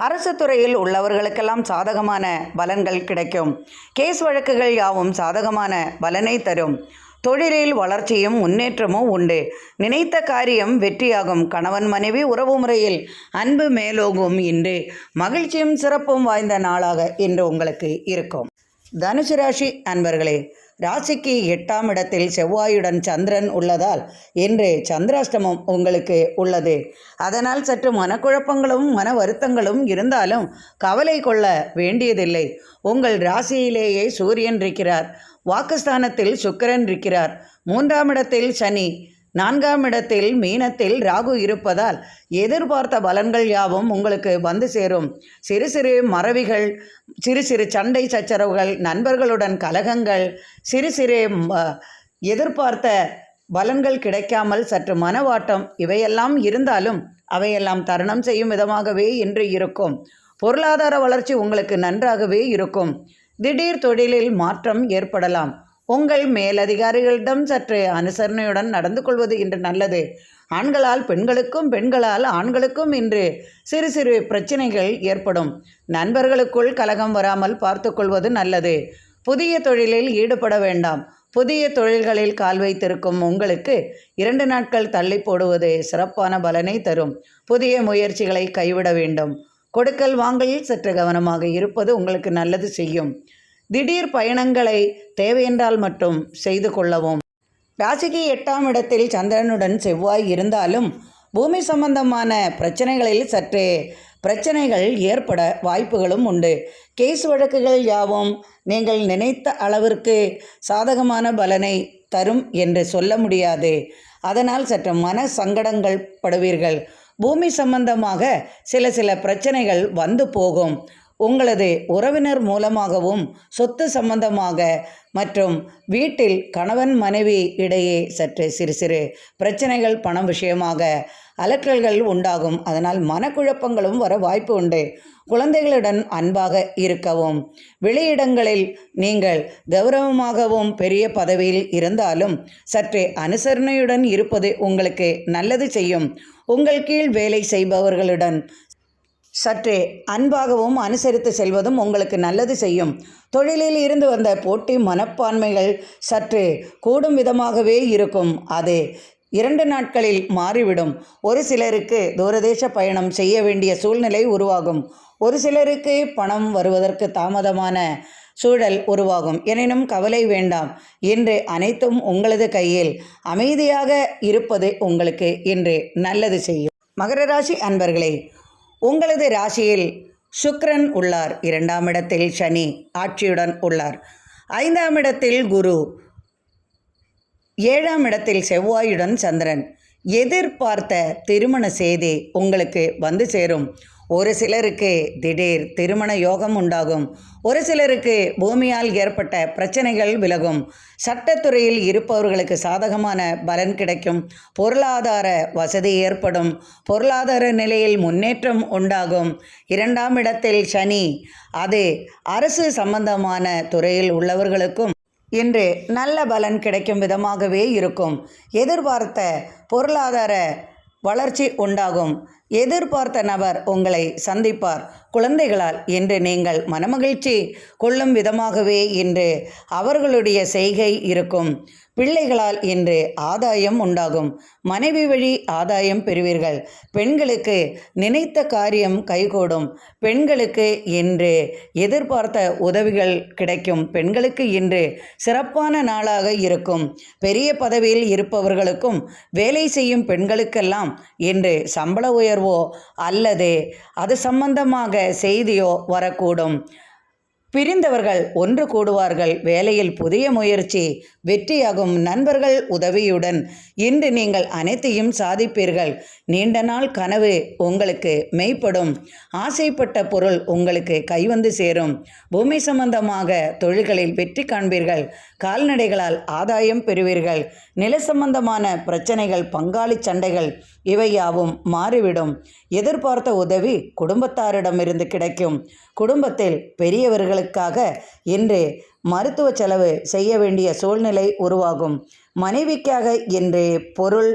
அரசு துறையில் உள்ளவர்களுக்கெல்லாம் சாதகமான பலன்கள் கிடைக்கும். கேஸ் வழக்குகள் யாவும் சாதகமான பலனை தரும். தொழிலில் வளர்ச்சியும் முன்னேற்றமும் உண்டு. நினைத்த காரியம் வெற்றியாகும். கணவன் மனைவி உறவு முறையில் அன்பு மேலோகும். இன்று மகிழ்ச்சியும் சிறப்பும் வாய்ந்த நாளாக இன்று உங்களுக்கு இருக்கும். தனுசு ராசி அன்பர்களே, ராசிக்கு 8ஆம் இடத்தில் செவ்வாயுடன் சந்திரன் உள்ளதால் இன்று சந்திராஷ்டமம் உங்களுக்கு உள்ளது. அதனால் சற்று மனக்குழப்பங்களும் மன வருத்தங்களும் இருந்தாலும் கவலை கொள்ள வேண்டியதில்லை. உங்கள் ராசியிலேயே சூரியன் இருக்கிறார். வாக்குஸ்தானத்தில் சுக்கிரன் இருக்கிறார். 3ஆம் இடத்தில் சனி, 4ஆம் இடத்தில் மீனத்தில் ராகு இருப்பதால் எதிர்பார்த்த பலன்கள் யாவும் உங்களுக்கு வந்து சேரும். சிறு சிறு மறவிகள், சிறு சிறு சண்டை சச்சரவுகள், நண்பர்களுடன் கலகங்கள், சிறு சிறு எதிர்பார்த்த பலன்கள் கிடைக்காமல் சற்று மனவாட்டம் இவையெல்லாம் இருந்தாலும் அவையெல்லாம் தருணம் செய்யும் விதமாகவே இன்று இருக்கும். பொருளாதார வளர்ச்சி உங்களுக்கு நன்றாகவே இருக்கும். திடீர் தொழிலில் மாற்றம் ஏற்படலாம். உங்கள் மேலதிகாரிகளிடம் சற்று அனுசரணையுடன் நடந்து கொள்வது இன்று நல்லது. ஆண்களால் பெண்களுக்கும், பெண்களால் ஆண்களுக்கும் இன்று சிறு சிறு பிரச்சனைகள் ஏற்படும். நண்பர்களுக்குள் கலகம் வராமல் பார்த்து கொள்வது நல்லது. புதிய தொழிலில் ஈடுபட வேண்டாம். புதிய தொழில்களில் கால் வைத்திருக்கும் உங்களுக்கு 2 நாட்கள் தள்ளி போடுவது சிறப்பான பலனை தரும். புதிய முயற்சிகளை கைவிட வேண்டும். கொடுக்கல் வாங்கலில் சற்று கவனமாக இருப்பது உங்களுக்கு நல்லது செய்யும். திடீர் பயணங்களை தேவையென்றால் மட்டும் செய்து கொள்ளவும். ராசிக்கு 8ஆம் இடத்தில் சந்திரனுடன் செவ்வாய் இருந்தாலும் பூமி சம்பந்தமான பிரச்சனைகளில் சற்றே பிரச்சனைகள் ஏற்பட வாய்ப்புகளும் உண்டு. கேஸ் வழக்குகள் யாவும் நீங்கள் நினைத்த அளவிற்கு சாதகமான பலனை தரும் என்று சொல்ல முடியாது. அதனால் சற்று மன சங்கடங்கள் படுவீர்கள். பூமி சம்பந்தமாக சில பிரச்சனைகள் வந்து போகும். உங்களது உறவினர் மூலமாகவும், சொத்து சம்பந்தமாக மற்றும் வீட்டில் கணவன் மனைவி இடையே சற்று சிறு சிறு பிரச்சனைகள் பணம் விஷயமாக அலற்றல்கள் உண்டாகும். அதனால் மனக்குழப்பங்களும் வர வாய்ப்பு உண்டு. குழந்தைகளுடன் அன்பாக இருக்கவும். வெளியிடங்களில் நீங்கள் கௌரவமாகவும் பெரிய பதவியில் இருந்தாலும் சற்றே அனுசரணையுடன் இருப்பது உங்களுக்கு நல்லது செய்யும். உங்கள் கீழ் வேலை செய்பவர்களுடன் சற்றே அன்பாகவும் அனுசரித்து செல்வதும் உங்களுக்கு நல்லது செய்யும். தொழிலில் இருந்து வந்த போட்டி மனப்பான்மைகள் சற்று கூடும் விதமாகவே இருக்கும். அது 2 நாட்களில் மாறிவிடும். ஒரு சிலருக்கு தூரதேச பயணம் செய்ய வேண்டிய சூழ்நிலை உருவாகும். ஒரு சிலருக்கு பணம் வருவதற்கு தாமதமான சூழல் உருவாகும். எனினும் கவலை வேண்டாம். இன்று அனைத்தும் உங்களது கையில். அமைதியாக இருப்பது உங்களுக்கு இன்று நல்லது செய்யும். மகர ராசி அன்பர்களே, உங்களது ராசியில் சுக்கிரன் உள்ளார். 2ஆம் இடத்தில் சனி ஆட்சியுடன் உள்ளார். 5ஆம் இடத்தில் குரு, 7ஆம் இடத்தில் செவ்வாயுடன் சந்திரன். எதிர்பார்த்த திருமண செய்தி உங்களுக்கு வந்து சேரும். ஒரு சிலருக்கு திடீர் திருமண யோகம் உண்டாகும். ஒரு சிலருக்கு பூமியால் ஏற்பட்ட பிரச்சனைகள் விலகும். சட்டத்துறையில் இருப்பவர்களுக்கு சாதகமான பலன் கிடைக்கும். பொருளாதார வசதி ஏற்படும். பொருளாதார நிலையில் முன்னேற்றம் உண்டாகும். 2ஆம் இடத்தில் சனி, அது அரசு சம்பந்தமான துறையில் உள்ளவர்களுக்கும் இன்று நல்ல பலன் கிடைக்கும் விதமாகவே இருக்கும். எதிர்பார்த்த பொருளாதார வளர்ச்சி உண்டாகும். எதிர்பார்த்த நபர் உங்களை சந்திப்பார். குழந்தைகளால் இன்று நீங்கள் மனமகிழ்ச்சி கொள்ளும் விதமாகவே இன்று அவர்களுடைய செய்கை இருக்கும். பிள்ளைகளால் இன்று ஆதாயம் உண்டாகும். மனைவி வழி ஆதாயம் பெறுவீர்கள். பெண்களுக்கு நினைத்த காரியம் கைகூடும். பெண்களுக்கு இன்று எதிர்பார்த்த உதவிகள் கிடைக்கும். பெண்களுக்கு இன்று சிறப்பான நாளாக இருக்கும். பெரிய பதவியில் இருப்பவர்களுக்கும் வேலை செய்யும் பெண்களுக்கெல்லாம் இன்று சம்பள உயர்வோ அல்லது அது சம்பந்தமாக செய்தியோ வரக்கூடும். பிரிந்தவர்கள் ஒன்று கூடுவார்கள். வேலையில் புதிய முயற்சி வெற்றியாகும். நண்பர்கள் உதவியுடன் இன்று நீங்கள் அனைத்தையும் சாதிப்பீர்கள். நீண்ட நாள் கனவு உங்களுக்கு மெய்ப்படும். ஆசைப்பட்ட பொருள் உங்களுக்கு கைவந்து சேரும். பூமி சம்பந்தமாக தொழில்களில் வெற்றி காண்பீர்கள். கால்நடைகளால் ஆதாயம் பெறுவீர்கள். நில சம்பந்தமான பிரச்சனைகள், பங்காளி சண்டைகள் இவையாவும் மாறிவிடும். எதிர்பார்த்த உதவி குடும்பத்தாரிடமிருந்து கிடைக்கும். குடும்பத்தில் பெரியவர்களுக்காக இன்று மருத்துவ செலவு செய்ய வேண்டிய சூழ்நிலை உருவாகும். மனைவிக்காக இன்று பொருள்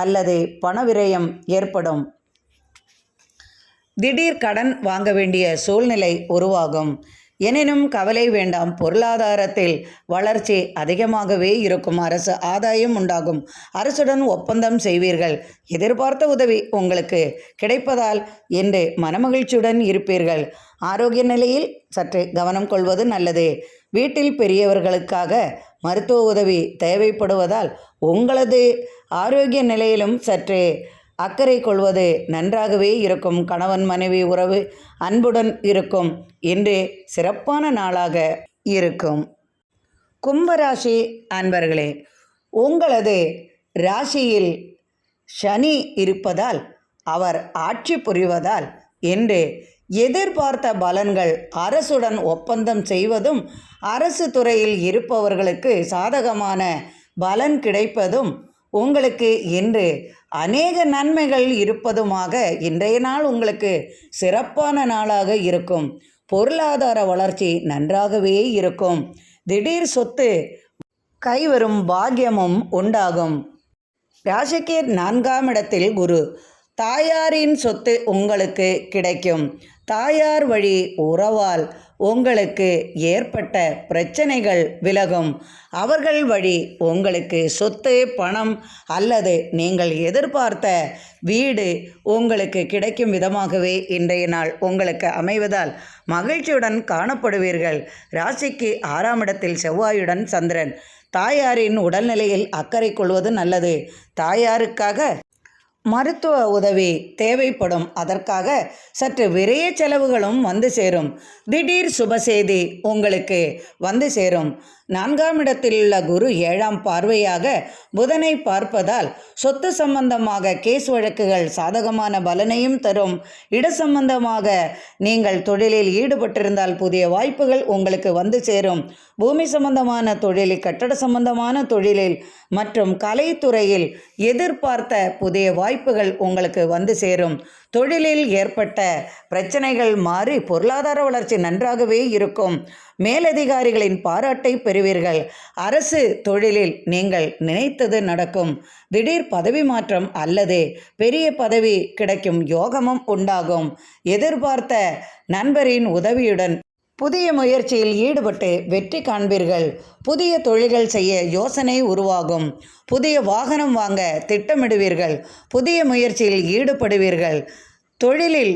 அல்லது பண விரயம் ஏற்படும். திடீர் கடன் வாங்க வேண்டிய சூழ்நிலை உருவாகும். எனினும் கவலை வேண்டாம். பொருளாதாரத்தில் வளர்ச்சி அதிகமாகவே இருக்கும். அரசு ஆதாயம் உண்டாகும். அரசுடன் ஒப்பந்தம் செய்வீர்கள். எதிர்பார்த்த உதவி உங்களுக்கு கிடைப்பதால் இன்று மனமகிழ்ச்சியுடன் இருப்பீர்கள். ஆரோக்கிய நிலையில் சற்று கவனம் கொள்வது நல்லது. வீட்டில் பெரியவர்களுக்காக மருத்துவ உதவி தேவைப்படுவதால் உங்களது ஆரோக்கிய நிலையிலும் சற்று அக்கறை கொள்வது நன்றாகவே இருக்கும். கணவன் மனைவி உறவு அன்புடன் இருக்கும். இன்று சிறப்பான நாளாக இருக்கும். கும்பராசி அன்பர்களே, உங்களது ராசியில் சனி இருப்பதால், அவர் ஆட்சி புரிவதால் இன்று எதிர்பார்த்த பலன்கள், அரசுடன் ஒப்பந்தம் செய்வதும், அரசு துறையில் இருப்பவர்களுக்கு சாதகமான பலன் கிடைப்பதும், உங்களுக்கு இன்று அநேக நன்மைகள் இருப்பதுமாக இன்றைய நாள் உங்களுக்கு சிறப்பான நாளாக இருக்கும். பொருளாதார வளர்ச்சி நன்றாகவே இருக்கும். திடீர் சொத்து கைவரும் பாக்கியமும் உண்டாகும். ராசிக்கு 4ஆம் இடத்தில் குரு. தாயாரின் சொத்து உங்களுக்கு கிடைக்கும். தாயார் வழி உறவால் உங்களுக்கு ஏற்பட்ட பிரச்சனைகள் விலகும். அவர்கள் வழி உங்களுக்கு சொத்து, பணம் அல்லது நீங்கள் எதிர்பார்த்த வீடு உங்களுக்கு கிடைக்கும் விதமாகவே இன்றைய நாள் உங்களுக்கு அமைவதால் மகிழ்ச்சியுடன் காணப்படுவீர்கள். ராசிக்கு 6ஆம் இடத்தில் செவ்வாயுடன் சந்திரன். தாயாரின் உடல்நிலையில் அக்கறை கொள்வது நல்லது. தாயாருக்காக மருத்துவ உதவி தேவைப்படும். அதற்காக சற்று விரைய செலவுகளும் வந்து சேரும். திடீர் சுபசெய்தி உங்களுக்கு வந்து சேரும். 4ஆம் இடத்தில் உள்ள குரு 7ஆம் பார்வையாக புதனை பார்ப்பதால் சொத்து சம்பந்தமாக கேஸ் வழக்குகள் சாதகமான பலனையும் தரும். இட சம்பந்தமாக நீங்கள் தொழிலில் ஈடுபட்டிருந்தால் புதிய வாய்ப்புகள் உங்களுக்கு வந்து சேரும். பூமி சம்பந்தமான தொழிலில், கட்டட சம்பந்தமான தொழிலில் மற்றும் கலைத்துறையில் எதிர்பார்த்த புதிய வாய்ப்புகள் உங்களுக்கு வந்து சேரும். தொழிலில் ஏற்பட்ட பிரச்சனைகள் மாறி பொருளாதார வளர்ச்சி நன்றாகவே இருக்கும். மேலதிகாரிகளின் பாராட்டை பெறுவீர்கள். அரசு தொழிலில் நீங்கள் நினைத்தது நடக்கும். திடீர் பதவி மாற்றம் அல்லது பெரிய பதவி கிடைக்கும் யோகமும் உண்டாகும். எதிர்பார்த்த நண்பரின் உதவியுடன் புதிய முயற்சியில் ஈடுபட்டு வெற்றி காண்பீர்கள். புதிய தொழில்கள் செய்ய யோசனை உருவாகும். புதிய வாகனம் வாங்க திட்டமிடுவீர்கள். புதிய முயற்சியில் ஈடுபடுவீர்கள். தொழிலில்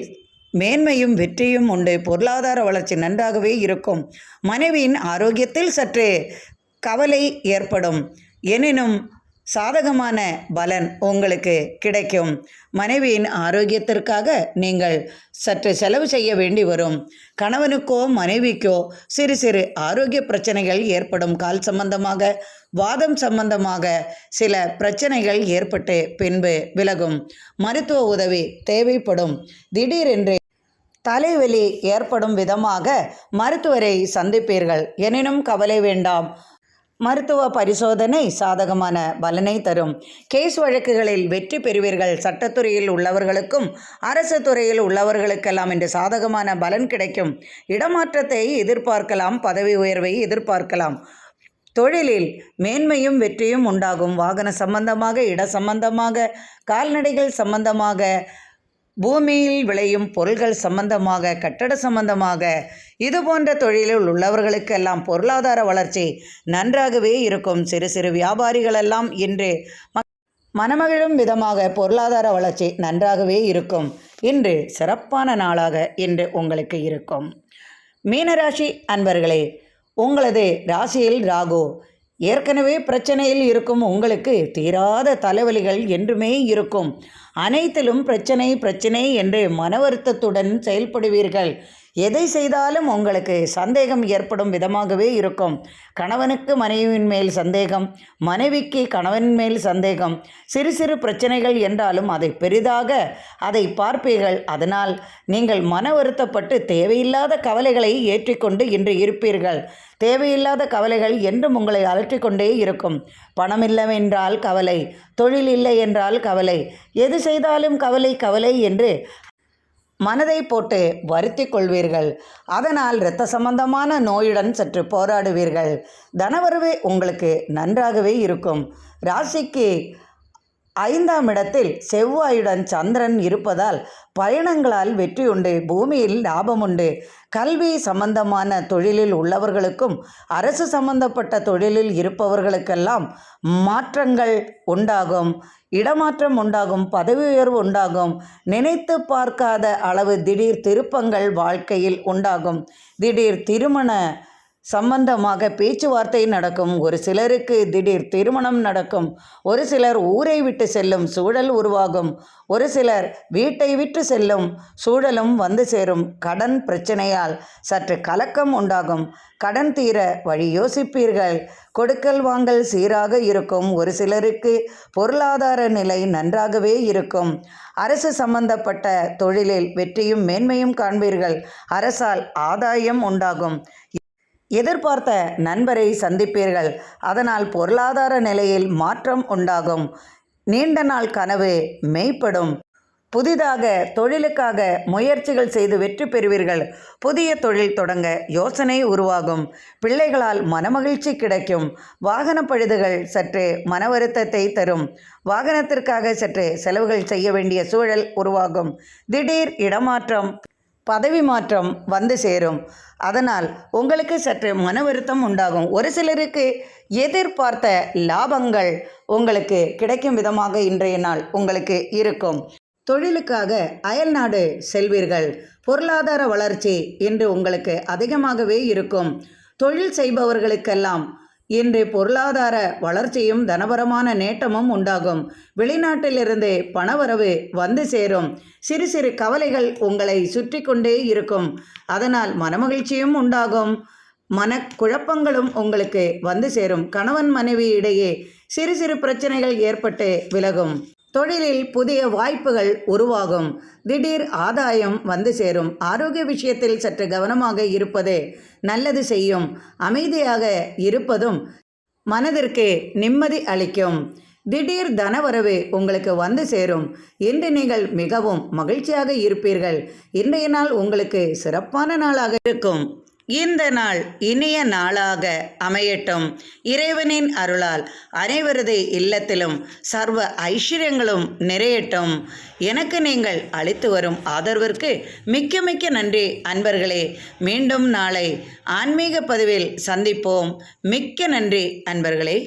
மேன்மையும் வெற்றியும் உண்டு. பொருளாதார வளர்ச்சி நன்றாகவே இருக்கும். மனைவியின் ஆரோக்கியத்தில் சற்று கவலை ஏற்படும். எனினும் சாதகமான பலன் உங்களுக்கு கிடைக்கும். மனைவியின் ஆரோக்கியத்திற்காக நீங்கள் சற்று செலவு செய்ய வேண்டி வரும். கணவனுக்கோ மனைவிக்கோ சிறு சிறு ஆரோக்கிய பிரச்சனைகள் ஏற்படும். கால் சம்பந்தமாக, வாதம் சம்பந்தமாக சில பிரச்சனைகள் ஏற்பட்டு பின்பு விலகும். மருத்துவ உதவி தேவைப்படும். திடீரென்று தலைவலி ஏற்படும் விதமாக மருத்துவரை சந்திப்பீர்கள். எனினும் கவலை வேண்டாம். மருத்துவ பரிசோதனை சாதகமான பலனை தரும். கேஸ் வழக்குகளில் வெற்றி பெறுவீர்கள். சட்டத்துறையில் உள்ளவர்களுக்கும் அரசு துறையில் உள்ளவர்களுக்கெல்லாம் இன்று சாதகமான பலன் கிடைக்கும். இடமாற்றத்தை எதிர்பார்க்கலாம். பதவி உயர்வை எதிர்பார்க்கலாம். தொழிலில் மேன்மையும் வெற்றியும் உண்டாகும். வாகன சம்பந்தமாக, இட சம்பந்தமாக, கால்நடைகள் சம்பந்தமாக, பூமியில் விளையும் பொருள்கள் சம்பந்தமாக, கட்டட சம்பந்தமாக, இது போன்ற தொழிலில் உள்ளவர்களுக்கெல்லாம் பொருளாதார வளர்ச்சி நன்றாகவே இருக்கும். சிறு சிறு வியாபாரிகளெல்லாம் இன்று மனமகிழும் விதமாக பொருளாதார வளர்ச்சி நன்றாகவே இருக்கும். இன்று சிறப்பான நாளாக இன்று உங்களுக்கு இருக்கும். மீனராசி அன்பர்களே, உங்களது ராசியில் ராகு. ஏற்கனவே பிரச்சனையில் இருக்கும் உங்களுக்கு தீராத தலைவலிகள் என்றுமே இருக்கும். அனைத்திலும் பிரச்சனை என்று மன வருத்தத்துடன் செயல்படுவீர்கள். எதை செய்தாலும் உங்களுக்கு சந்தேகம் ஏற்படும் விதமாகவே இருக்கும். கணவனுக்கு மனைவியின் மேல் சந்தேகம், மனைவிக்கு கணவனின் மேல் சந்தேகம். சிறு சிறு பிரச்சனைகள் என்றாலும் அதை பெரிதாக அதை பார்ப்பீர்கள். அதனால் நீங்கள் மன வருத்தப்பட்டு தேவையில்லாத கவலைகளை ஏற்றிக்கொண்டு இன்று இருப்பீர்கள். தேவையில்லாத கவலைகள் என்றும் உங்களை அலற்றிக்கொண்டே இருக்கும். பணம் இல்லவென்றால் கவலை, தொழில் இல்லை என்றால் கவலை, எது செய்தாலும் கவலை என்று மனதை போட்டு வருத்தி கொள்வீர்கள். அதனால் இரத்த சம்பந்தமான நோயுடன் சற்று போராடுவீர்கள். தனவரவு உங்களுக்கு நன்றாகவே இருக்கும். ராசிக்கு 5ஆம் இடத்தில் செவ்வாயுடன் சந்திரன் இருப்பதால் பயணங்களால் வெற்றி உண்டு. பூமியில் லாபம் உண்டு. கல்வி சம்பந்தமான தொழிலில் உள்ளவர்களுக்கும் அரசு சம்பந்தப்பட்ட தொழிலில் இருப்பவர்களுக்கெல்லாம் மாற்றங்கள் உண்டாகும். இடமாற்றம் உண்டாகும். பதவி உயர்வு உண்டாகும். நினைத்து பார்க்காத அளவு திடீர் திருப்பங்கள் வாழ்க்கையில் உண்டாகும். திடீர் திருமண சம்பந்தமாக பேச்சுவார்த்தை நடக்கும். ஒரு சிலருக்கு திடீர் திருமணம் நடக்கும். ஒரு சிலர் ஊரை விட்டு செல்லும் சூழல் உருவாகும். ஒரு சிலர் வீட்டை விட்டு செல்லும் சூழலும் வந்து சேரும். கடன் பிரச்சனையால் சற்று கலக்கம் உண்டாகும். கடன் தீர வழி யோசிப்பீர்கள். கொடுக்கல் வாங்கல் சீராக இருக்கும். ஒரு சிலருக்கு பொருளாதார நிலை நன்றாகவே இருக்கும். அரசு சம்பந்தப்பட்ட தொழிலில் வெற்றியும் மேன்மையும் காண்பீர்கள். அரசால் ஆதாயம் உண்டாகும். எதிர்பார்த்த நண்பரை சந்திப்பீர்கள். அதனால் பொருளாதார நிலையில் மாற்றம் உண்டாகும். நீண்ட நாள் கனவு மெய்ப்படும். புதிதாக தொழிலுக்காக முயற்சிகள் செய்து வெற்றி பெறுவீர்கள். புதிய தொழில் தொடங்க யோசனை உருவாகும். பிள்ளைகளால் மனமகிழ்ச்சி கிடைக்கும். வாகன பழுதுகள் சற்று மன வருத்தத்தை தரும். வாகனத்திற்காக சற்று செலவுகள் செய்ய வேண்டிய சூழல் உருவாகும். திடீர் இடமாற்றம் பதவி மாற்றம் வந்து சேரும். அதனால் உங்களுக்கு சற்று மன வருத்தம் உண்டாகும். ஒரு சிலருக்கு எதிர்பார்த்த லாபங்கள் உங்களுக்கு கிடைக்கும் விதமாக இன்றைய நாள் உங்களுக்கு இருக்கும். தொழிலுக்காக அயல்நாடு செல்வீர்கள். பொருளாதார வளர்ச்சி இன்று உங்களுக்கு அதிகமாகவே இருக்கும். தொழில் செய்பவர்களுக்கெல்லாம் இன்று பொருளாதார வளர்ச்சியும் தனபரமான நேட்டமும் உண்டாகும். வெளிநாட்டிலிருந்து பணவரவு வந்து சேரும். சிறு சிறு கவலைகள் உங்களை சுற்றி கொண்டே இருக்கும். அதனால் மனமகிழ்ச்சியும் உண்டாகும். மனக்குழப்பங்களும் உங்களுக்கு வந்து சேரும். கணவன் மனைவி இடையே சிறு சிறு பிரச்சனைகள் ஏற்பட்டு விலகும். தொழிலில் புதிய வாய்ப்புகள் உருவாகும். திடீர் ஆதாயம் வந்து சேரும். ஆரோக்கிய விஷயத்தில் சற்று கவனமாக இருப்பது நல்லது செய்யும். அமைதியாக இருப்பதும் மனதிற்கு நிம்மதி அளிக்கும். திடீர் தனவரவு உங்களுக்கு வந்து சேரும். இன்று நீங்கள் மிகவும் மகிழ்ச்சியாக இருப்பீர்கள். இன்றைய நாள் உங்களுக்கு சிறப்பான நாளாக இருக்கும். இந்த நாள் இனிய நாளாக அமையட்டும். இறைவனின் அருளால் அனைவரது இல்லத்திலும் சர்வ ஐஸ்வர்யங்களும் நிறையட்டும். எனக்கு நீங்கள் அளித்து வரும் ஆதரவிற்கு மிக்க மிக்க நன்றி அன்பர்களே. மீண்டும் நாளை ஆன்மீக பதிவில் சந்திப்போம். மிக்க நன்றி அன்பர்களே.